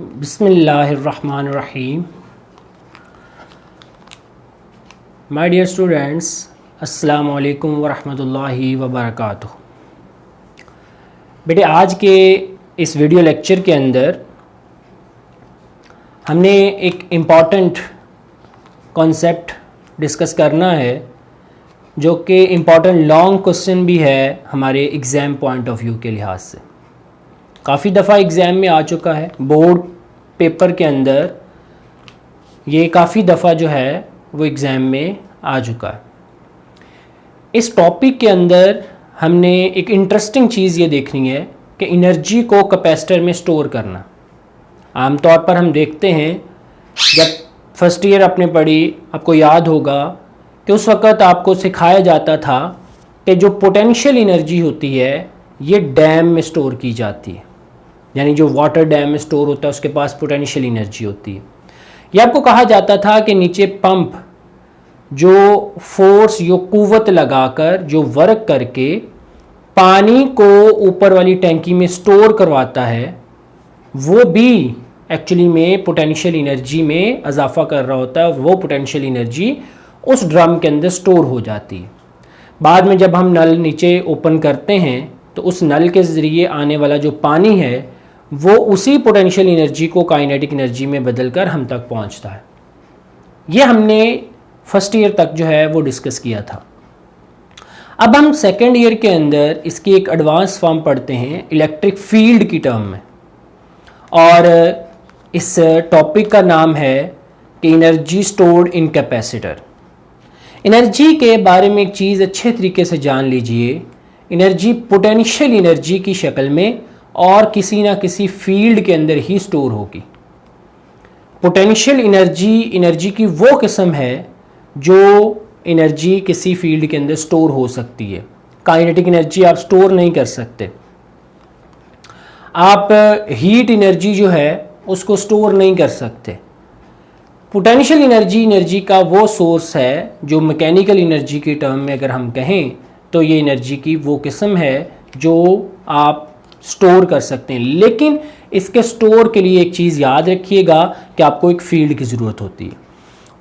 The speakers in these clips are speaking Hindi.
बिस्मिल्लाहिर्रहमानिर्रहीम। माय डियर स्टूडेंट्स, अस्सलाम वालेकुम वरहमतुल्लाहि वबरकातुहू। बेटे, आज के इस वीडियो लेक्चर के अंदर हमने एक इम्पॉर्टेंट कॉन्सेप्ट डिस्कस करना है जो कि इम्पॉर्टेंट लॉन्ग क्वेश्चन भी है हमारे एग्ज़ाम पॉइंट ऑफ व्यू के लिहाज से। काफ़ी दफ़ा एग्ज़ाम में आ चुका है, बोर्ड पेपर के अंदर ये काफ़ी दफ़ा जो है वो एग्ज़ाम में आ चुका है। इस टॉपिक के अंदर हमने एक इंटरेस्टिंग चीज़ ये देखनी है कि एनर्जी को कैपेसिटर में स्टोर करना। आमतौर पर हम देखते हैं, जब फर्स्ट ईयर आपने पढ़ी, आपको याद होगा कि उस वक़्त आपको सिखाया जाता था कि जो पोटेंशियल एनर्जी होती है ये डैम में स्टोर की जाती है, यानी जो वाटर डैम में स्टोर होता है उसके पास पोटेंशियल एनर्जी होती है। यह आपको कहा जाता था कि नीचे पंप जो फोर्स, जो कुव्वत लगाकर, जो वर्क करके पानी को ऊपर वाली टैंकी में स्टोर करवाता है, वो भी एक्चुअली में पोटेंशियल एनर्जी में इजाफा कर रहा होता है। वो पोटेंशियल एनर्जी उस ड्रम के अंदर स्टोर हो जाती है। बाद में जब हम नल नीचे ओपन करते हैं तो उस नल के ज़रिए आने वाला जो पानी है वो उसी पोटेंशियल एनर्जी को काइनेटिक एनर्जी में बदलकर हम तक पहुंचता है। ये हमने फर्स्ट ईयर तक जो है वो डिस्कस किया था। अब हम सेकेंड ईयर के अंदर इसकी एक एडवांस फॉर्म पढ़ते हैं इलेक्ट्रिक फील्ड की टर्म में, और इस टॉपिक का नाम है कि energy stored in capacitor. Energy के बारे में एक चीज़ अच्छे तरीके से जान लीजिए, एनर्जी पोटेंशियल एनर्जी की शक्ल में और किसी ना किसी फील्ड के अंदर ही स्टोर होगी। पोटेंशियल एनर्जी की वो किस्म है जो एनर्जी किसी फील्ड के अंदर स्टोर हो सकती है। काइनेटिक एनर्जी आप स्टोर नहीं कर सकते। आप हीट एनर्जी जो है उसको स्टोर नहीं कर सकते। पोटेंशियल एनर्जी का वो सोर्स है जो मैकेनिकल एनर्जी की टर्म में अगर हम कहें तो ये एनर्जी की वो किस्म है जो आप स्टोर कर सकते हैं। लेकिन इसके स्टोर के लिए एक चीज़ याद रखिएगा कि आपको एक फील्ड की ज़रूरत होती है।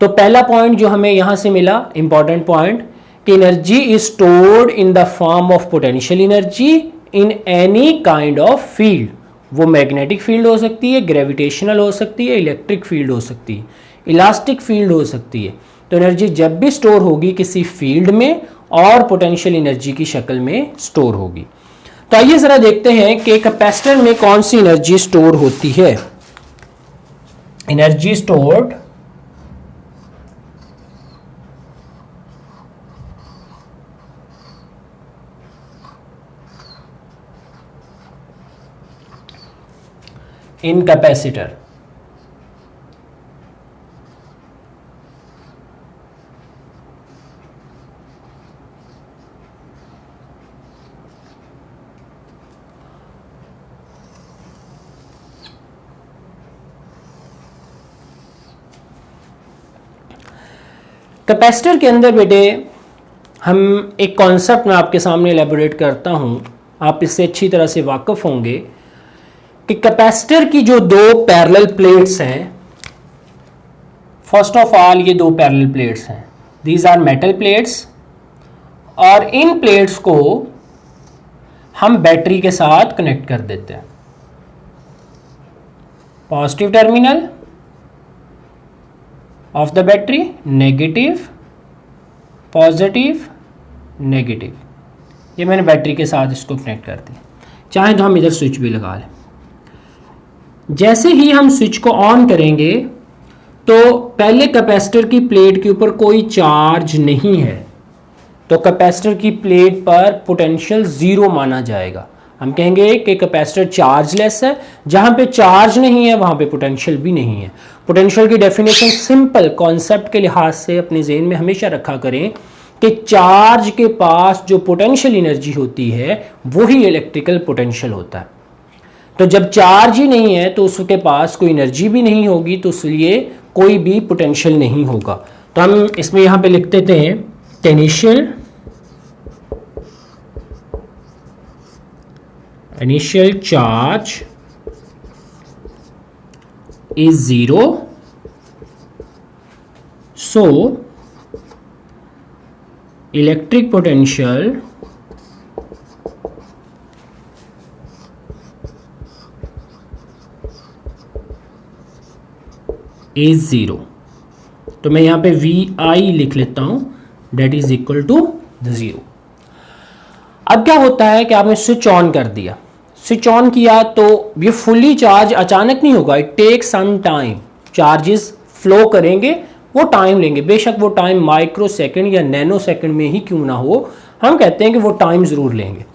तो पहला पॉइंट जो हमें यहाँ से मिला, इंपॉर्टेंट पॉइंट, कि energy is stored in the form of potential energy in any kind of field. वो मैग्नेटिक फील्ड हो सकती है, ग्रेविटेशनल हो सकती है, इलेक्ट्रिक फील्ड हो सकती है, इलास्टिक फील्ड हो सकती है। तो एनर्जी जब भी स्टोर होगी किसी फील्ड में और पोटेंशियल एनर्जी की शक्ल में स्टोर होगी। तो आइए जरा देखते हैं कि कैपेसिटर में कौन सी एनर्जी स्टोर होती है। Energy stored in capacitor. Capacitor के अंदर बेटे हम एक कॉन्सेप्ट मैं आपके सामने एलेबोरेट करता हूँ, आप इससे अच्छी तरह से वाकिफ होंगे कि कैपेसिटर की जो दो पैरेलल प्लेट्स हैं, फर्स्ट ऑफ ऑल ये दो पैरेलल प्लेट्स हैं, दीज आर मेटल प्लेट्स, और इन प्लेट्स को हम बैटरी के साथ कनेक्ट कर देते हैं। Positive terminal of the battery, negative, positive, negative, ये मैंने बैटरी के साथ इसको कनेक्ट कर दिया। चाहे तो हम इधर स्विच भी लगा लें। जैसे ही हम स्विच को ऑन करेंगे तो पहले कैपेसिटर की प्लेट के ऊपर कोई चार्ज नहीं है, तो कैपेसिटर की प्लेट पर पोटेंशियल ज़ीरो माना जाएगा। हम कहेंगे कि कैपेसिटर चार्जलेस है। जहाँ पे चार्ज नहीं है वहाँ पे पोटेंशियल भी नहीं है। पोटेंशियल की डेफिनेशन सिंपल कॉन्सेप्ट के लिहाज से अपने ज़हन में हमेशा रखा करें कि चार्ज के पास जो पोटेंशियल एनर्जी होती है वही इलेक्ट्रिकल पोटेंशियल होता है। तो जब चार्ज ही नहीं है तो उसके पास कोई एनर्जी भी नहीं होगी, तो इसलिए कोई भी पोटेंशियल नहीं होगा। तो हम इसमें यहाँ पे लिख देते हैं initial charge is 0, so electric potential is 0। तो मैं यहाँ पे VI लिख लेता हूँ, डेट इज इक्वल टू 0। अब क्या होता है कि आपने स्विच ऑन कर दिया, स्विच ऑन किया तो ये फुली चार्ज अचानक नहीं होगा, it take some time. Charges flow करेंगे, वो टाइम लेंगे, बेशक वो टाइम माइक्रो सेकेंड या नैनो सेकेंड में ही क्यों ना हो, हम कहते हैं कि वो टाइम ज़रूर लेंगे।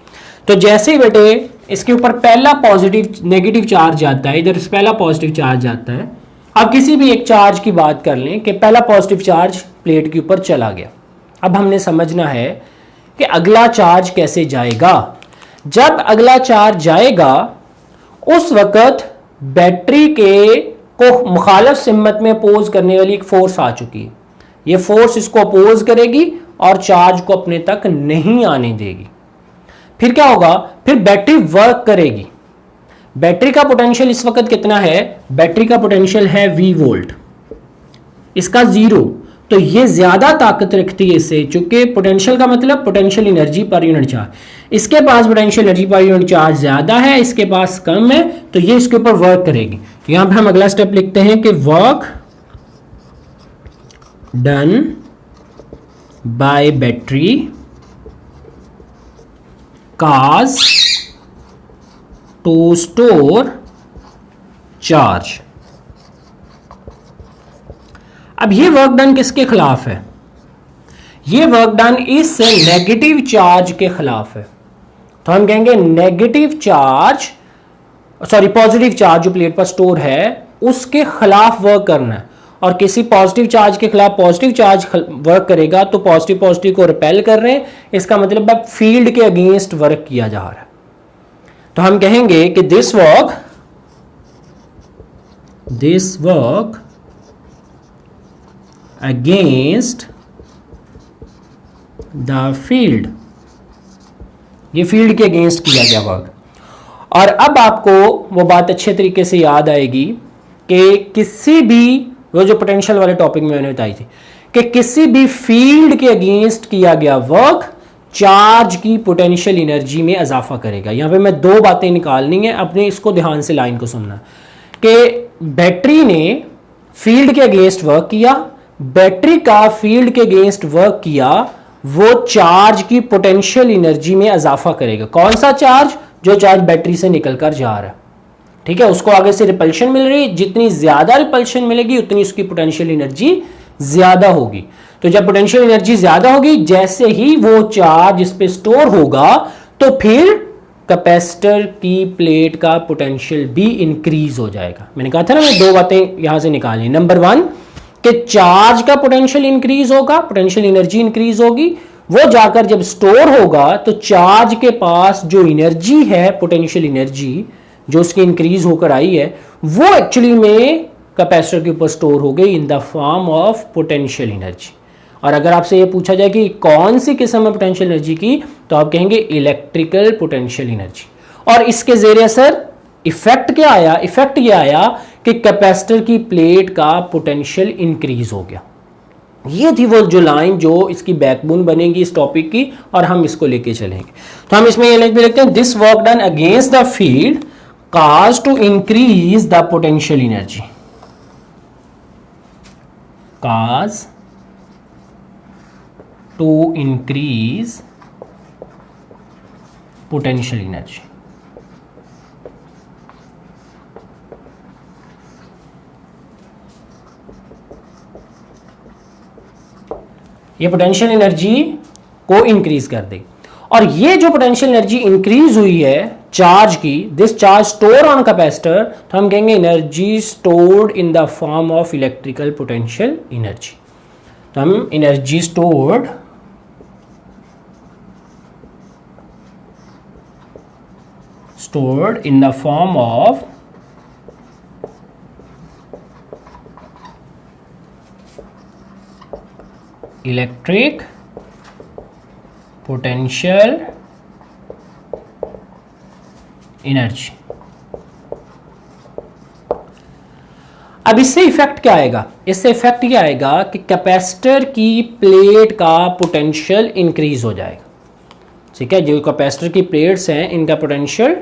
तो जैसे ही बेटे इसके ऊपर पहला पॉजिटिव नेगेटिव चार्ज आता है, इधर पहला पॉजिटिव चार्ज आता है। अब किसी भी एक चार्ज की बात कर लें कि पहला पॉजिटिव चार्ज प्लेट के ऊपर चला गया। अब हमने समझना है कि अगला चार्ज कैसे जाएगा। जब अगला चार्ज जाएगा उस वक्त बैटरी के को मुखालिफ सिमत में अपोज करने वाली एक फोर्स आ चुकी है। ये फोर्स इसको अपोज करेगी और चार्ज को अपने तक नहीं आने देगी। फिर क्या होगा, फिर बैटरी वर्क करेगी। बैटरी का पोटेंशियल इस वक्त कितना है, बैटरी का पोटेंशियल है V वोल्ट, इसका 0, तो ये ज्यादा ताकत रखती है इससे, चूंकि पोटेंशियल का मतलब potential energy per unit charge, इसके पास potential energy per unit charge ज्यादा है, इसके पास कम है, तो ये इसके ऊपर वर्क करेगी। तो यहां पर हम अगला स्टेप लिखते हैं कि work done by battery cause to store charge. अब ये वर्क डन किसके खिलाफ है, ये वर्क डन इस नेगेटिव चार्ज के खिलाफ है। तो हम कहेंगे negative charge, sorry positive charge जो प्लेट पर स्टोर है उसके खिलाफ वर्क करना है, और किसी पॉजिटिव चार्ज के खिलाफ पॉजिटिव चार्ज वर्क करेगा तो पॉजिटिव पॉजिटिव को रिपेल कर रहे हैं, इसका मतलब है फील्ड के अगेंस्ट वर्क किया जा रहा है। तो हम कहेंगे कि this work against the field, ये फील्ड के अगेंस्ट किया गया वर्क। और अब आपको वो बात अच्छे तरीके से याद आएगी कि किसी भी, वो जो पोटेंशियल वाले टॉपिक में मैंने बताई थी, कि किसी भी फील्ड के अगेंस्ट किया गया वर्क चार्ज की पोटेंशियल एनर्जी में इजाफा करेगा। यहां पे मैं दो बातें निकालनी है, अपने इसको ध्यान से लाइन को सुनना कि बैटरी ने फील्ड के अगेंस्ट वर्क किया, बैटरी का फील्ड के अगेंस्ट वर्क किया, वो चार्ज की पोटेंशियल एनर्जी में इजाफा करेगा। कौन सा चार्ज, जो चार्ज बैटरी से निकलकर जा रहा है, ठीक है, उसको आगे से रिपल्शन मिल रही है, जितनी ज्यादा रिपल्शन मिलेगी उतनी उसकी पोटेंशियल एनर्जी ज्यादा होगी। तो जब पोटेंशियल एनर्जी ज्यादा होगी, जैसे ही वो चार्ज इस पे स्टोर होगा तो फिर कैपेसिटर की प्लेट का पोटेंशियल भी इंक्रीज हो जाएगा। मैंने कहा था ना, मैं दो बातें यहां से निकाली। नंबर 1 कि चार्ज का पोटेंशियल इंक्रीज होगा, पोटेंशियल एनर्जी इंक्रीज होगी, वो जाकर जब स्टोर होगा तो चार्ज के पास जो एनर्जी है, पोटेंशियल एनर्जी जो उसकी इंक्रीज होकर आई है, वो एक्चुअली में कैपेसिटर के ऊपर स्टोर हो गई in the form of potential energy. और अगर आपसे ये पूछा जाए कि कौन सी किस्म है पोटेंशियल एनर्जी की, तो आप कहेंगे इलेक्ट्रिकल पोटेंशियल एनर्जी। और इसके ज़रिए असर इफेक्ट क्या आया, इफेक्ट ये आया कि कैपेसिटर की प्लेट का पोटेंशियल इंक्रीज हो गया। ये थी वो जो लाइन जो इसकी बैकबोन बनेगी इस टॉपिक की, और हम इसको लेके चलेंगे। तो हम इसमें ये लिखते हैं, this work done against the field cause to increase the potential energy, cause to increase potential energy. ये पोटेंशियल एनर्जी को इंक्रीज कर दे। और ये जो पोटेंशियल एनर्जी इंक्रीज हुई है चार्ज की, this charge store on capacitor, तो हम कहेंगे energy stored in the form of electrical potential energy. तो हम energy stored in the form of electric potential energy। अब इससे इफेक्ट क्या आएगा? इससे इफेक्ट ये आएगा कि कैपेसिटर की प्लेट का पोटेंशियल इंक्रीज हो जाएगा। ठीक है, जो कैपेसिटर की प्लेट्स हैं इनका पोटेंशियल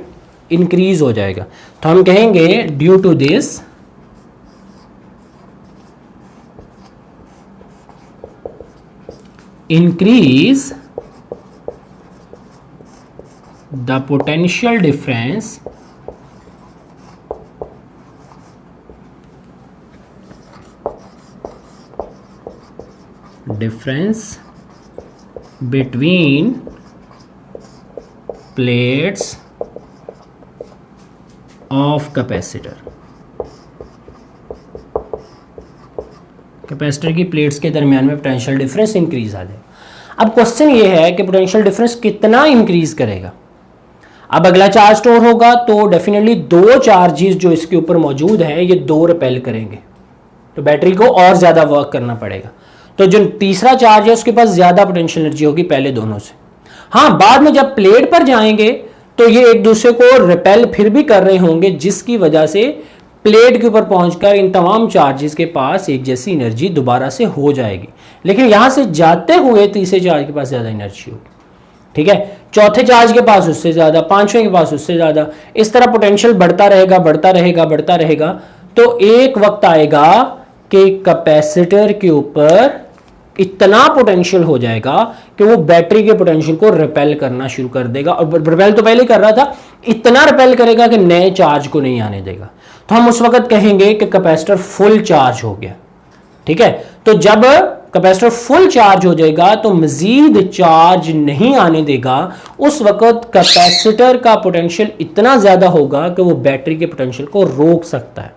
इंक्रीज हो जाएगा। तो हम कहेंगे due to this increase the potential difference between plates of capacitor। Capacitor की प्लेट्स के दरमियान में पोटेंशियल डिफरेंस इंक्रीज आ जाए। अब क्वेश्चन ये है कि पोटेंशियल डिफरेंस कितना इंक्रीज करेगा। अब अगला चार्ज स्टोर होगा तो डेफिनेटली दो चार्जेस जो इसके ऊपर मौजूद हैं ये दो रिपेल करेंगे, तो बैटरी को और ज्यादा वर्क करना पड़ेगा। तो जो तीसरा चार्ज है उसके पास ज्यादा पोटेंशियल एनर्जी होगी पहले दोनों से। हाँ, बाद में जब प्लेट पर जाएंगे तो ये एक दूसरे को रिपेल फिर भी कर रहे होंगे, जिसकी वजह से प्लेट के ऊपर पहुंचकर इन तमाम चार्जेस के पास एक जैसी एनर्जी दोबारा से हो जाएगी। लेकिन यहां से जाते हुए तीसरे चार्ज के पास ज्यादा एनर्जी होगी। ठीक है, चौथे चार्ज के पास उससे ज्यादा, पांचवें के पास उससे ज्यादा, इस तरह पोटेंशियल बढ़ता रहेगा बढ़ता रहेगा बढ़ता रहेगा। तो एक वक्त आएगा कि कैपेसिटर के ऊपर इतना पोटेंशियल हो जाएगा कि वो बैटरी के पोटेंशियल को रिपेल करना शुरू कर देगा, और रिपेल तो पहले कर रहा था, इतना रिपेल करेगा कि नए चार्ज को नहीं आने देगा। तो हम उस वक्त कहेंगे कि कैपेसिटर फुल चार्ज हो गया। ठीक है, तो जब कैपेसिटर फुल चार्ज हो जाएगा तो मजीद चार्ज नहीं आने देगा, उस वक्त कैपेसिटर का पोटेंशियल इतना ज्यादा होगा कि वो बैटरी के पोटेंशियल को रोक सकता है,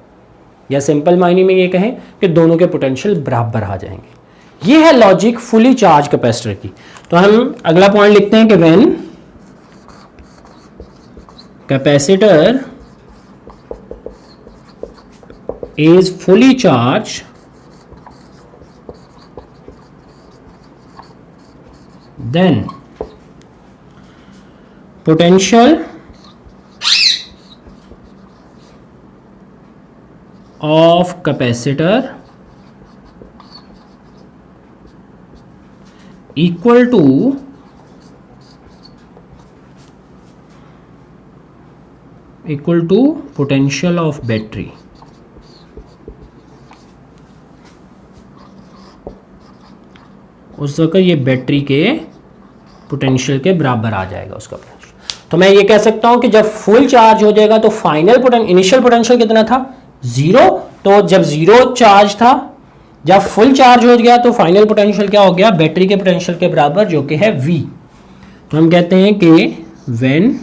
या सिंपल मायने में ये कहें कि दोनों के पोटेंशियल बराबर आ जाएंगे। ये है लॉजिक फुली चार्ज कैपेसिटर की। तो हम अगला पॉइंट लिखते हैं कि when capacitor is fully charge then potential of capacitor equal to potential of battery। उस वक्त ये बैटरी के पोटेंशियल के बराबर आ जाएगा उसका पोटेंशियल। तो मैं ये कह सकता हूं कि जब फुल चार्ज हो जाएगा तो फाइनल इनिशियल पोटेंशियल कितना था? 0। तो जब 0 चार्ज था, जब फुल चार्ज हो गया तो फाइनल पोटेंशियल क्या हो गया? बैटरी के पोटेंशियल के बराबर, जो कि है V। तो हम कहते हैं कि when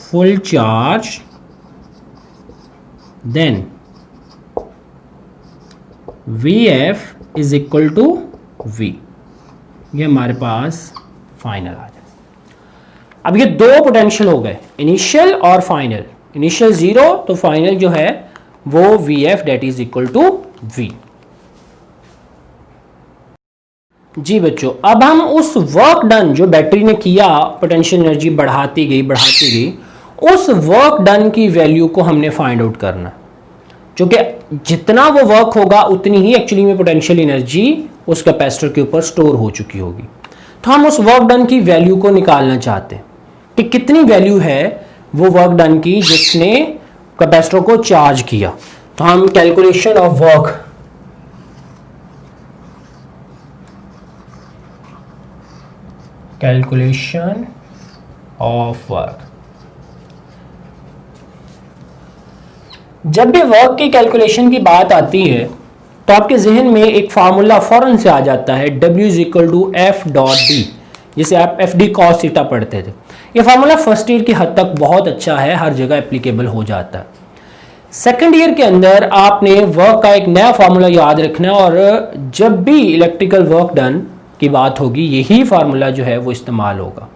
full charge then VF is equal to V। ये हमारे पास फाइनल आ जाए। अब ये दो पोटेंशियल हो गए, इनिशियल और फाइनल। इनिशियल 0 तो फाइनल जो है वो VF that is equal to V। जी बच्चों, अब हम उस वर्क डन जो बैटरी ने किया, पोटेंशियल एनर्जी बढ़ाती गई, उस वर्क डन की वैल्यू को हमने फाइंड आउट करना, जो कि जितना वो वर्क होगा उतनी ही एक्चुअली में पोटेंशियल एनर्जी उस कैपेसिटर के ऊपर स्टोर हो चुकी होगी। तो हम उस वर्क डन की वैल्यू को निकालना चाहते हैं कि कितनी वैल्यू है वो वर्क डन की जिसने कैपेसिटर को चार्ज किया। तो हम कैलकुलेशन ऑफ वर्क जब भी वर्क की कैलकुलेशन की बात आती है तो आपके जहन में एक फार्मूला फौरन से आ जाता है, W is equal to F dot D, जिसे आप एफ डी कॉस थीटा पढ़ते थे। ये फार्मूला फर्स्ट ईयर की हद तक बहुत अच्छा है, हर जगह एप्लीकेबल हो जाता है। सेकेंड ईयर के अंदर आपने वर्क का एक नया फार्मूला याद रखना है, और जब भी इलेक्ट्रिकल वर्क डन की बात होगी यही फार्मूला जो है वो इस्तेमाल होगा।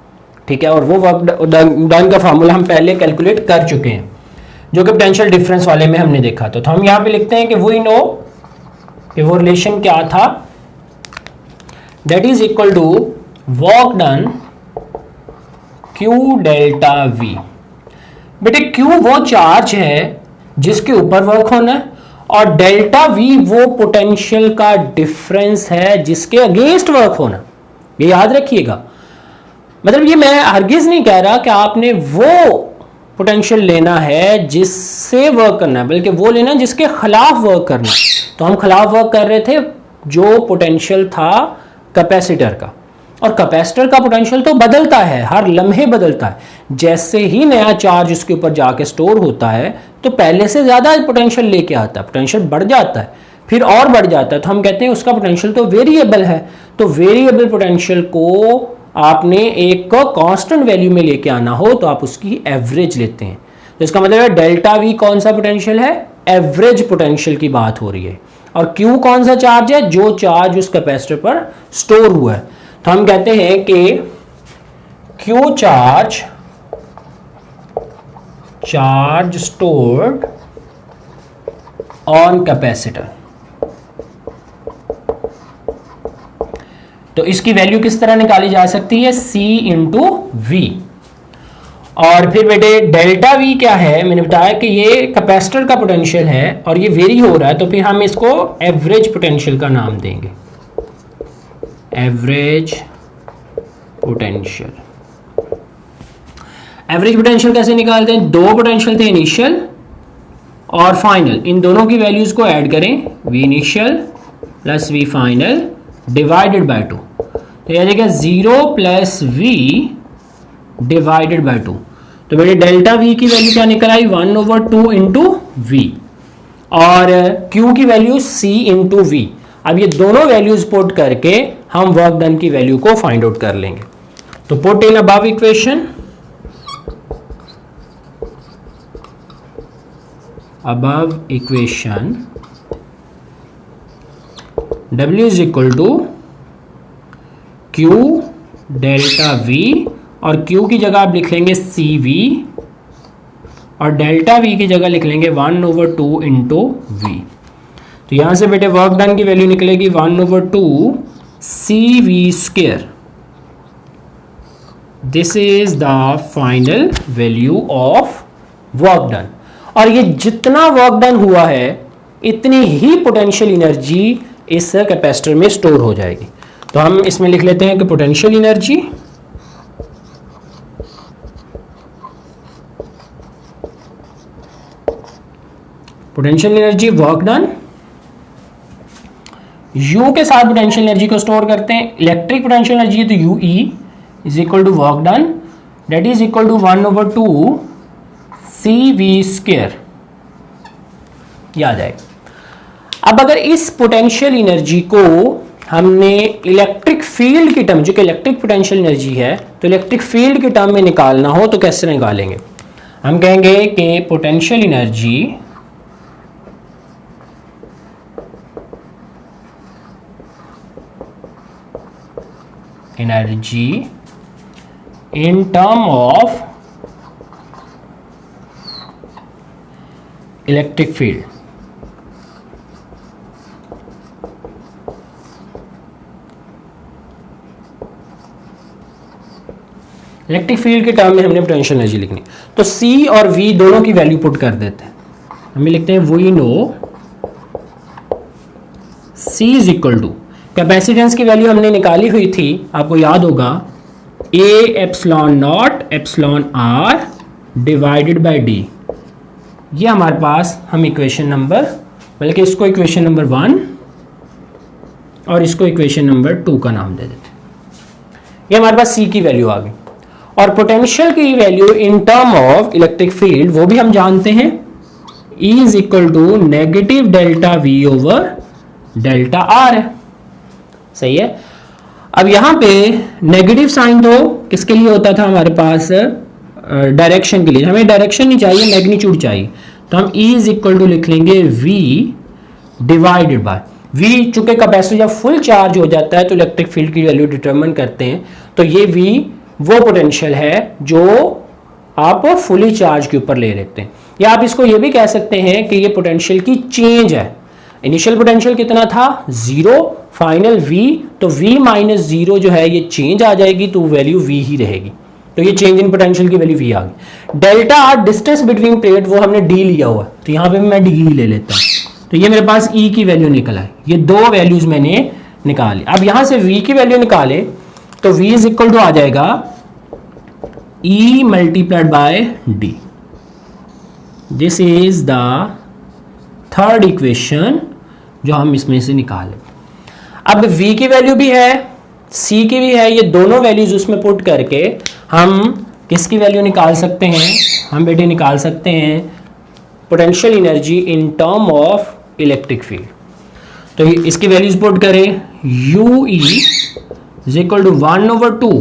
ठीक है, और वो वर्क डन का फार्मूला हम पहले कैलकुलेट कर चुके हैं, जो कि पोटेंशियल डिफरेंस वाले में हमने देखा था। तो हम यहाँ पे लिखते हैं कि वी नो कि वो रिलेशन क्या था, that is equal to work done Q delta V। बेटे Q वो चार्ज है जिसके ऊपर वर्क होना है, और डेल्टा वी वो पोटेंशियल का डिफरेंस है जिसके अगेंस्ट वर्क होना। ये याद रखिएगा। मतलब ये मैं हरगिज नहीं कह रहा कि आपने वो पोटेंशियल लेना है जिससे वर्क करना है, बल्कि वो लेना जिसके खिलाफ वर्क करना है। तो हम खिलाफ वर्क कर रहे थे जो पोटेंशियल था कैपेसिटर का, और कैपेसिटर का पोटेंशियल तो बदलता है, हर लम्हे बदलता है। जैसे ही नया चार्ज उसके ऊपर जाके स्टोर होता है तो पहले से ज़्यादा पोटेंशियल लेके आता है, पोटेंशियल बढ़ जाता है, फिर और बढ़ जाता है। तो हम कहते हैं उसका पोटेंशियल तो वेरिएबल है। तो वेरिएबल पोटेंशियल को आपने एक कांस्टेंट वैल्यू में लेके आना हो तो आप उसकी एवरेज लेते हैं। तो इसका मतलब है डेल्टा वी कौन सा पोटेंशियल है? एवरेज पोटेंशियल की बात हो रही है। और क्यू कौन सा चार्ज है? जो चार्ज उस कैपेसिटर पर स्टोर हुआ है। तो हम कहते हैं कि Q charge stored on capacitor. तो इसकी वैल्यू किस तरह निकाली जा सकती है? C into V. और फिर बेटे डेल्टा वी क्या है? मैंने बताया कि ये कैपेसिटर का पोटेंशियल है और ये वेरी हो रहा है, तो फिर हम इसको एवरेज पोटेंशियल का नाम देंगे। Average potential. एवरेज पोटेंशियल कैसे निकालते हैं? दो पोटेंशियल थे, इनिशियल और फाइनल। इन दोनों की वैल्यूज को ऐड करें, V initial plus V final divided by 2। तो यह जाएगा 0 प्लस वी डिवाइडेड बाय 2। तो बेटे डेल्टा वी की वैल्यू क्या निकल आई? 1/2 इंटू वी, और क्यू की वैल्यू C इंटू वी। अब ये दोनों वैल्यूज पुट करके हम वर्क डन की वैल्यू को फाइंड आउट कर लेंगे। तो put in above equation, W is equal to Q delta V, और Q की जगह आप लिख लेंगे CV, और डेल्टा V की जगह लिख लेंगे 1/2 इंटू वी। तो यहां से बेटे वर्क डन की वैल्यू निकलेगी 1/2 CV square. This is the final value of work done. और ये जितना वर्क डन हुआ है इतनी ही पोटेंशियल एनर्जी इस कैपेसिटर में स्टोर हो जाएगी। तो हम इसमें लिख लेते हैं कि potential energy work done, U के साथ पोटेंशियल एनर्जी को स्टोर करते हैं। इलेक्ट्रिक पोटेंशियल एनर्जी है तो UE is equal to work done, that is equal to 1/2 CV square. याद आएगा। अब अगर इस पोटेंशियल एनर्जी को हमने इलेक्ट्रिक फील्ड की टर्म, जो कि इलेक्ट्रिक पोटेंशियल एनर्जी है, तो इलेक्ट्रिक फील्ड की टर्म में निकालना हो तो कैसे निकालेंगे? हम कहेंगे कि potential energy in term of electric field. Electric field के टर्म में हमने पोटेंशियल एनर्जी लिखनी, तो C और V दोनों की वैल्यू पुट कर देते हैं। हमें लिखते हैं we know C is equal to, capacitance की वैल्यू हमने निकाली हुई थी, आपको याद होगा, A epsilon naught epsilon R divided by D। ये हमारे पास, हम इक्वेशन नंबर, बल्कि इसको इक्वेशन नंबर 1 और इसको इक्वेशन नंबर 2 का नाम दे देते हैं। ये हमारे पास C की वैल्यू आ गई। और पोटेंशियल की value in term of electric field वो भी हम जानते हैं, E is equal to negative delta V over delta R है। सही है। अब यहां पे नेगेटिव साइन तो किसके लिए होता था हमारे पास? डायरेक्शन के लिए। हमें डायरेक्शन नहीं चाहिए, मैग्नीट्यूड चाहिए। तो हम E इज इक्वल टू लिख लेंगे V डिवाइडेड बाय V। चूंकि कैपेसिटर जब फुल चार्ज हो जाता है तो इलेक्ट्रिक फील्ड की वैल्यू डिटरमिन करते हैं, तो ये V वो पोटेंशियल है जो आप फुली चार्ज के ऊपर ले लेते हैं। या आप इसको ये भी कह सकते हैं कि ये पोटेंशियल की चेंज है। इनिशियल पोटेंशियल कितना था? 0, फाइनल V, तो V माइनस 0 जो है ये चेंज आ जाएगी, तो वैल्यू V ही रहेगी। तो ये चेंज इन पोटेंशियल की वैल्यू वी आ गई। Delta R distance between plate, वो हमने डी लिया हुआ, तो यहाँ पे मैं डी ले लेता हूँ। तो ये मेरे पास ई की वैल्यू निकल आई, ये दो वैल्यूज मैंने निकाली। अब यहां से वी की वैल्यू निकाले तो वी इज इक्वल टू आ जाएगा E multiplied by D. This is the third equation जो हम इसमें से निकाले। अब v की वैल्यू भी है, c की भी है, ये दोनों वैल्यूज उसमें पुट करके हम किसकी वैल्यू निकाल सकते हैं? हम बेटे निकाल सकते हैं potential energy in term of electric field. तो इसकी वैल्यूज पुट करें, u e is equal to 1/2,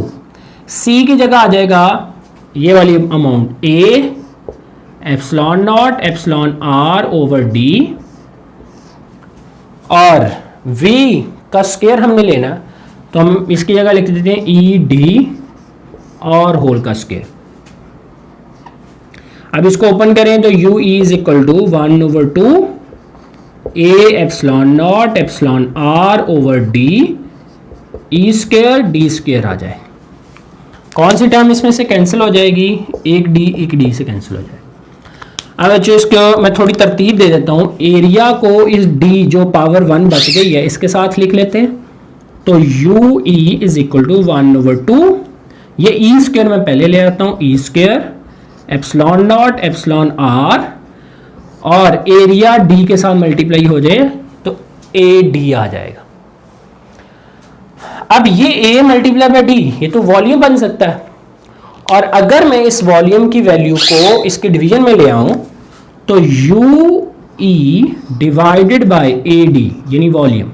c की जगह आ जाएगा ये वाली amount a epsilon naught epsilon r over d, और v का स्क्वायर हमने लेना, तो हम इसकी जगह लिख देते हैं ई डी और होल का स्क्वायर। अब इसको ओपन करें तो u e is equal to 1/2 a epsilon naught epsilon r over d E square D square आ जाए। कौन सी टर्म इसमें से कैंसिल हो जाएगी? एक डी से कैंसिल हो जाएगी। अब बच्चों इसको मैं थोड़ी तरतीब दे देता हूँ। एरिया को इस डी जो पावर 1 बच गई है इसके साथ लिख लेते हैं। तो U E is equal to 1/2, ये ई स्क्वायर मैं पहले ले आता हूँ, E square epsilon naught epsilon R, और एरिया डी के साथ मल्टीप्लाई हो जाए तो ए डी आ जाएगा। अब ये ए मल्टीप्लाई बाय डी, ये तो वॉल्यूम बन सकता है, और अगर मैं इस वॉल्यूम की वैल्यू को इसके डिवीजन में ले आऊं तो U E divided by A D यानी वॉल्यूम,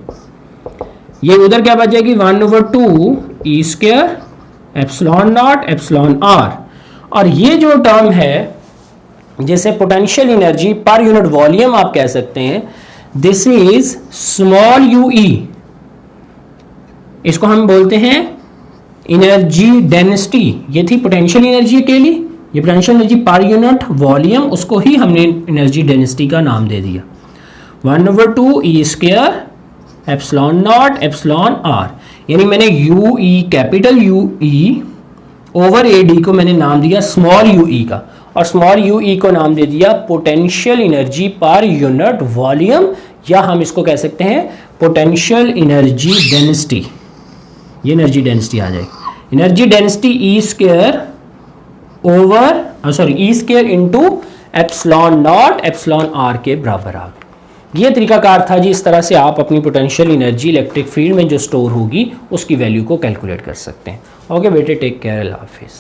ये उधर क्या बच जाएगी 1/2 E square epsilon naught epsilon R, और ये जो टर्म है जैसे potential energy per unit volume आप कह सकते हैं, this is small U E, इसको हम बोलते हैं एनर्जी डेंसिटी। ये थी पोटेंशियल एनर्जी के लिए, ये potential energy per unit volume, उसको ही हमने एनर्जी डेंसिटी का नाम दे दिया। 1/2 E square epsilon naught epsilon R, यानी मैंने U E capital U E over A D को मैंने नाम दिया स्मॉल यू ई का, और स्मॉल यू ई को नाम दे दिया potential energy per unit volume, या हम इसको कह सकते हैं पोटेंशियल एनर्जी डेंसिटी। ये एनर्जी डेंसिटी आ जाएगी, energy density E square over sorry E square into epsilon naught epsilon R के बराबर आ गया। ये तरीकाकार था जी, इस तरह से आप अपनी पोटेंशियल एनर्जी इलेक्ट्रिक फील्ड में जो स्टोर होगी उसकी वैल्यू को कैलकुलेट कर सकते हैं। ओके बेटे, टेक केयर, अल्लाह हाफिज़।